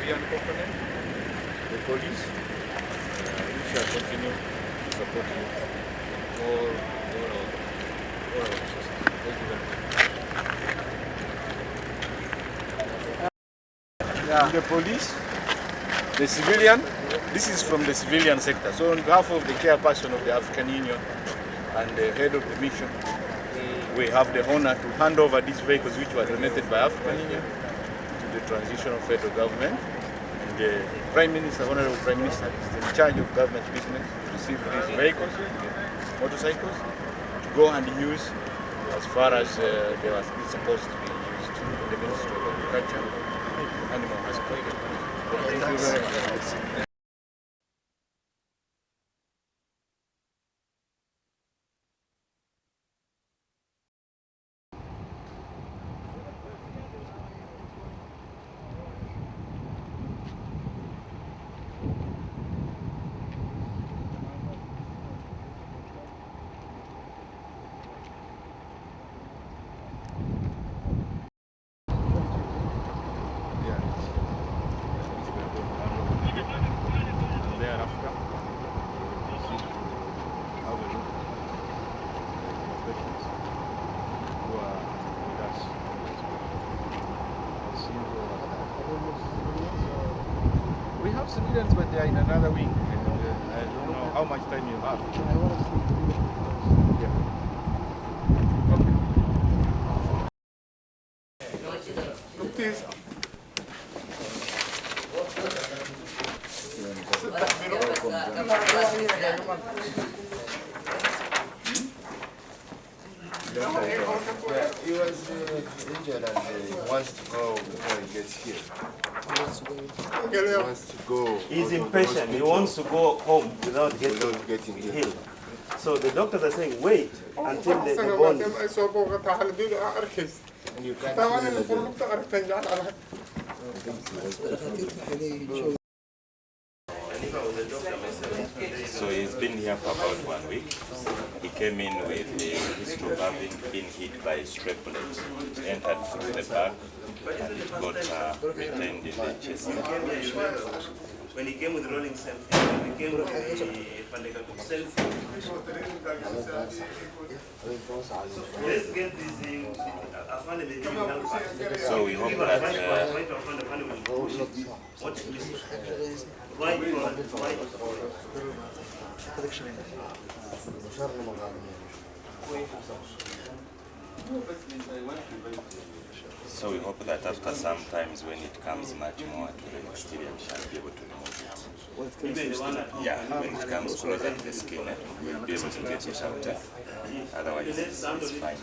civilian component, the police, which shall continue to support you all our resources. Thank you very much. Yeah. The police, the civilian, this is from the civilian sector. So on behalf of the chairperson of the African Union and the head of the mission, we have the honor to hand over these vehicles which were donated by African Union to the transitional federal government. And the Prime Minister, Honorable Prime Minister, is in charge of government business to receive these vehicles, motorcycles, to go and use as far as they were supposed to be used in the Ministry of Agriculture, Animal Husbandry. Thank you very much. We have civilians, but they are in another wing, and I don't know how much time you have. Look this. He was injured and he wants to go before he gets here. He wants to go. He's impatient. He wants to go home without getting healed. So the doctors are saying, wait until the bone. And you can't So he's been here for about 1 week. He came in with a history of having been hit by a stray bullet. It entered through the back and it got retained in the chest. When he came with rolling self-help, when he came with the self-help. Let's get this thing. So we hope that after some times when it comes much more to the exterior, we shall be able to remove it. Yeah, when it comes closer to the skin, we'll be able to get it out. Otherwise, it's fine.